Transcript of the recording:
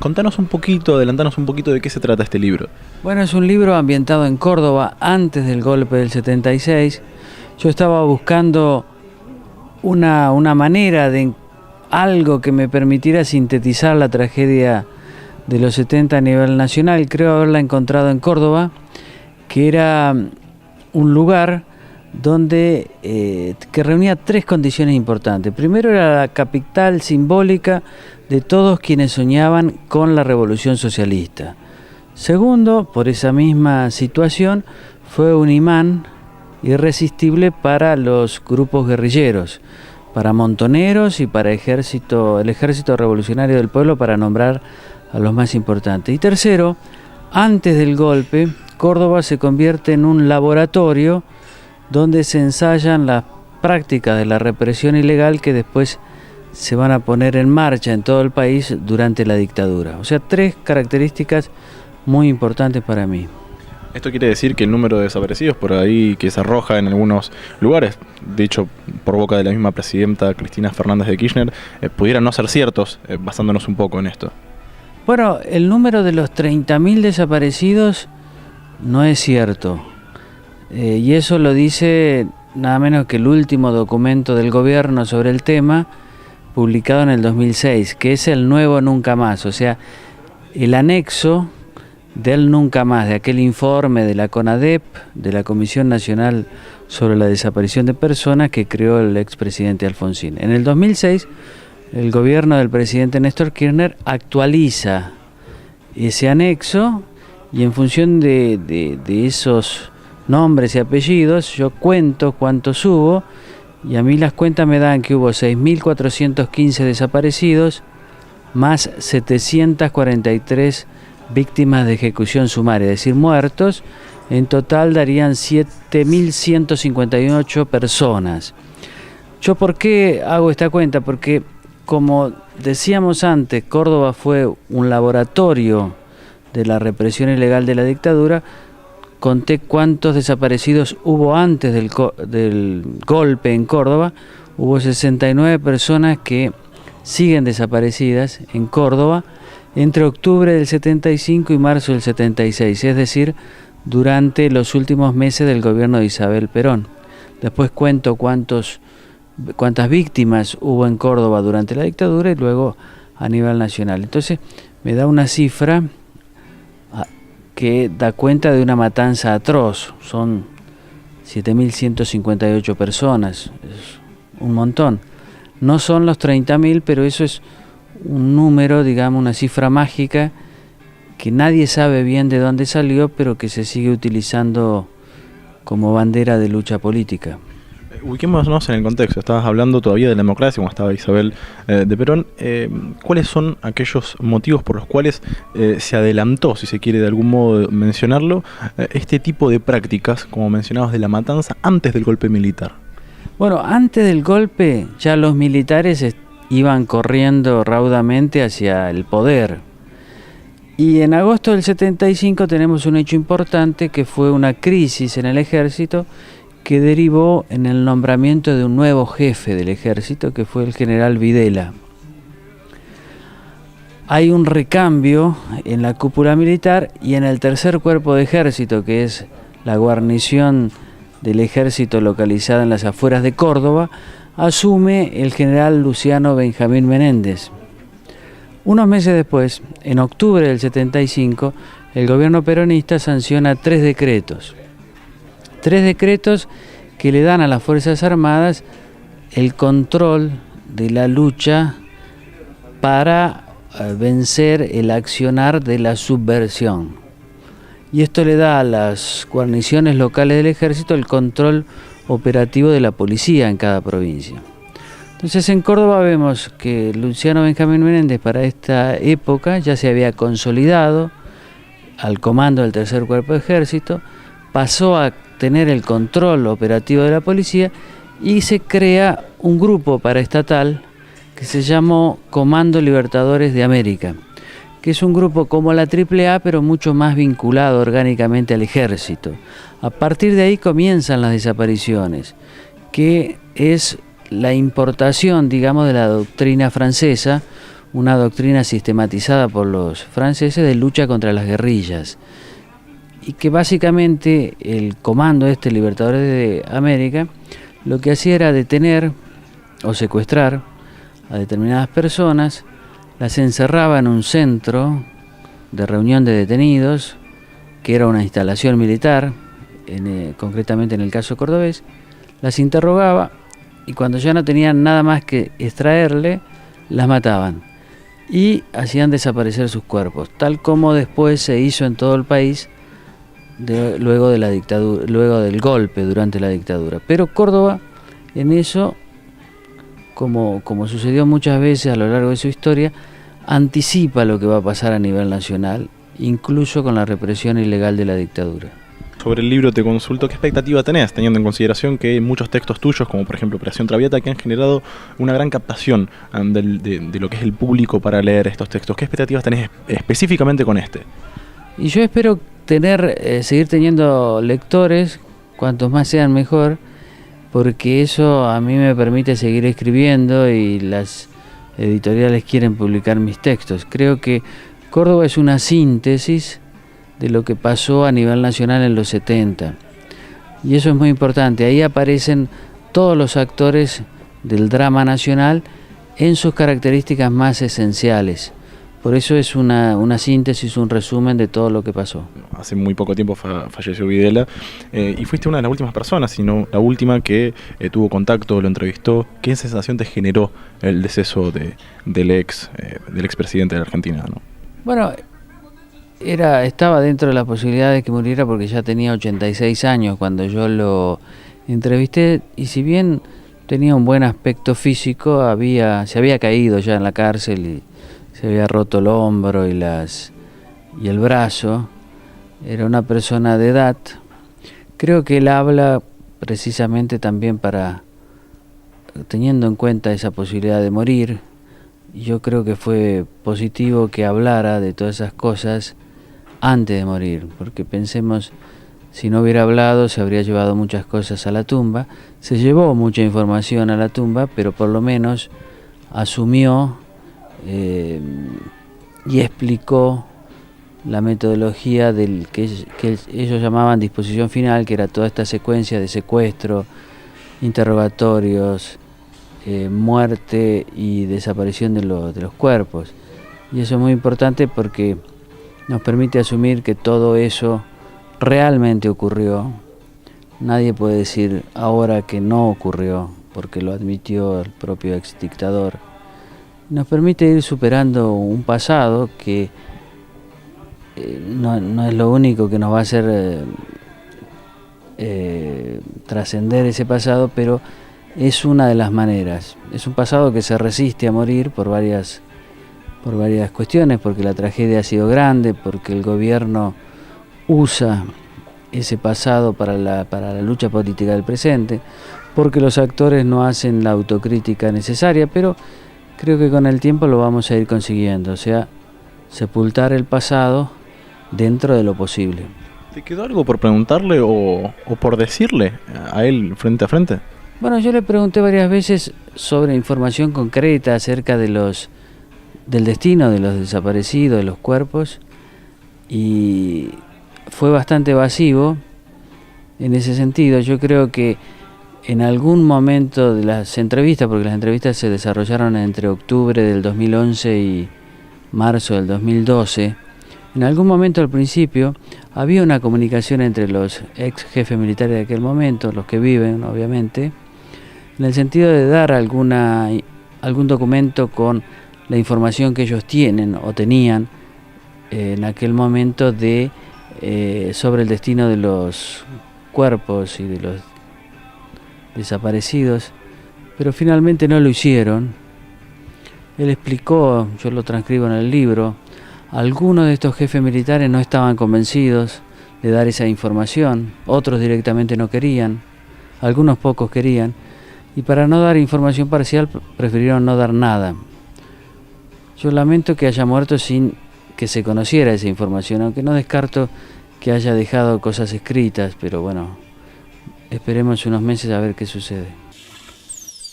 Contanos un poquito, adelantanos un poquito de qué se trata este libro. Bueno, es un libro ambientado en Córdoba antes del golpe del 76. Yo estaba buscando una manera de algo que me permitiera sintetizar la tragedia de los 70 a nivel nacional. Creo haberla encontrado en Córdoba, que era un lugar donde que reunía tres condiciones importantes. Primero, era la capital simbólica de todos quienes soñaban con la revolución socialista. Segundo, por esa misma situación, fue un imán irresistible para los grupos guerrilleros, para montoneros y para el ejército revolucionario del pueblo, para nombrar a los más importantes. Y tercero, antes del golpe, Córdoba se convierte en un laboratorio donde se ensayan las prácticas de la represión ilegal que después se van a poner en marcha en todo el país durante la dictadura. O sea, tres características muy importantes para mí. Esto quiere decir que el número de desaparecidos por ahí que se arroja en algunos lugares, dicho por boca de la misma presidenta Cristina Fernández de Kirchner, pudieran no ser ciertos, basándonos un poco en esto. Bueno, el número de los 30.000 desaparecidos no es cierto. Y eso lo dice nada menos que el último documento del gobierno sobre el tema, publicado en el 2006, que es el nuevo Nunca Más, o sea, el anexo del Nunca Más, de aquel informe de la CONADEP, de la Comisión Nacional sobre la Desaparición de Personas que creó el expresidente Alfonsín. En el 2006, el gobierno del presidente Néstor Kirchner actualiza ese anexo y en función de esos nombres y apellidos, yo cuento cuántos hubo, y a mí las cuentas me dan que hubo 6.415 desaparecidos, más 743 víctimas de ejecución sumaria, es decir, muertos. En total darían 7.158 personas. ¿Yo por qué hago esta cuenta? Porque, como decíamos antes, Córdoba fue un laboratorio de la represión ilegal de la dictadura. Conté cuántos desaparecidos hubo antes del golpe en Córdoba. Hubo 69 personas que siguen desaparecidas en Córdoba entre octubre del 75 y marzo del 76, es decir, durante los últimos meses del gobierno de Isabel Perón. Después cuento cuántas víctimas hubo en Córdoba durante la dictadura y luego a nivel nacional. Entonces me da una cifra que da cuenta de una matanza atroz. Son 7.158 personas, es un montón. No son los 30.000, pero eso es un número, digamos, una cifra mágica que nadie sabe bien de dónde salió, pero que se sigue utilizando como bandera de lucha política. Ubiquémonos en el contexto. Estabas hablando todavía de la democracia, como estaba Isabel de Perón. ¿Cuáles son aquellos motivos por los cuales se adelantó, si se quiere de algún modo mencionarlo, este tipo de prácticas, como mencionabas, de la matanza antes del golpe militar? Bueno, antes del golpe ya los militares iban corriendo raudamente hacia el poder. Y en agosto del 75 tenemos un hecho importante que fue una crisis en el ejército que derivó en el nombramiento de un nuevo jefe del ejército, que fue el general Videla. Hay un recambio en la cúpula militar y en el tercer cuerpo de ejército, que es la guarnición del ejército localizada en las afueras de Córdoba, asume el general Luciano Benjamín Menéndez. Unos meses después, en octubre del 75, el gobierno peronista sanciona tres decretos que le dan a las Fuerzas Armadas el control de la lucha para vencer el accionar de la subversión. Y esto le da a las guarniciones locales del ejército el control operativo de la policía en cada provincia. Entonces en Córdoba vemos que Luciano Benjamín Menéndez para esta época ya se había consolidado al comando del tercer cuerpo de ejército, pasó a tener el control operativo de la policía y se crea un grupo paraestatal que se llamó Comando Libertadores de América, que es un grupo como la AAA, pero mucho más vinculado orgánicamente al ejército. A partir de ahí comienzan las desapariciones, que es la importación, digamos, de la doctrina francesa, una doctrina sistematizada por los franceses de lucha contra las guerrillas, y que básicamente el comando Libertadores de América lo que hacía era detener o secuestrar a determinadas personas, las encerraba en un centro de reunión de detenidos, que era una instalación militar, concretamente en el caso cordobés, las interrogaba y cuando ya no tenían nada más que extraerle, las mataban y hacían desaparecer sus cuerpos, tal como después se hizo en todo el país luego de la dictadura, luego del golpe durante la dictadura. Pero Córdoba en eso, como sucedió muchas veces a lo largo de su historia, anticipa lo que va a pasar a nivel nacional, incluso con la represión ilegal de la dictadura. Sobre el libro te consulto, ¿qué expectativa tenés, teniendo en consideración que hay muchos textos tuyos, como por ejemplo Operación Traviata, que han generado una gran captación de lo que es el público para leer estos textos? ¿Qué expectativas tenés específicamente con este? Y yo espero seguir teniendo lectores, cuantos más sean mejor, porque eso a mí me permite seguir escribiendo y las editoriales quieren publicar mis textos. Creo que Córdoba es una síntesis de lo que pasó a nivel nacional en los 70. Y eso es muy importante. Ahí aparecen todos los actores del drama nacional en sus características más esenciales. Por eso es una síntesis, un resumen de todo lo que pasó. Hace muy poco tiempo falleció Videla y fuiste una de las últimas personas, sino la última que tuvo contacto, lo entrevistó. ¿Qué sensación te generó el deceso del expresidente de la Argentina, ¿no? Bueno, estaba dentro de la posibilidad de que muriera porque ya tenía 86 años cuando yo lo entrevisté, y si bien tenía un buen aspecto físico, se había caído ya en la cárcel y se había roto el hombro y el brazo. Era una persona de edad. Creo que él habla precisamente también teniendo en cuenta esa posibilidad de morir. Yo creo que fue positivo que hablara de todas esas cosas antes de morir, porque pensemos, si no hubiera hablado se habría llevado muchas cosas a la tumba. Se llevó mucha información a la tumba, pero por lo menos asumió y explicó la metodología del que ellos llamaban disposición final, que era toda esta secuencia de secuestro, interrogatorios, muerte y desaparición de los cuerpos. Y eso es muy importante porque nos permite asumir que todo eso realmente ocurrió. Nadie puede decir ahora que no ocurrió, porque lo admitió el propio exdictador. Nos permite ir superando un pasado que no es lo único que nos va a hacer trascender ese pasado, pero es una de las maneras. Es un pasado que se resiste a morir por varias cuestiones, porque la tragedia ha sido grande, porque el gobierno usa ese pasado para la lucha política del presente, porque los actores no hacen la autocrítica necesaria, pero creo que con el tiempo lo vamos a ir consiguiendo, o sea, sepultar el pasado dentro de lo posible. ¿Te quedó algo por preguntarle o por decirle a él frente a frente? Bueno, yo le pregunté varias veces sobre información concreta acerca del destino de los desaparecidos, de los cuerpos, y fue bastante evasivo en ese sentido. Yo creo que en algún momento de las entrevistas, porque las entrevistas se desarrollaron entre octubre del 2011 y marzo del 2012, en algún momento al principio había una comunicación entre los ex jefes militares de aquel momento, los que viven obviamente, en el sentido de dar algún documento con la información que ellos tienen o tenían en aquel momento sobre el destino de los cuerpos y de los desaparecidos, pero finalmente no lo hicieron. Él explicó, yo lo transcribo en el libro, algunos de estos jefes militares no estaban convencidos de dar esa información, otros directamente no querían, algunos pocos querían, y para no dar información parcial prefirieron no dar nada. Yo lamento que haya muerto sin que se conociera esa información, aunque no descarto que haya dejado cosas escritas, pero bueno, esperemos unos meses a ver qué sucede.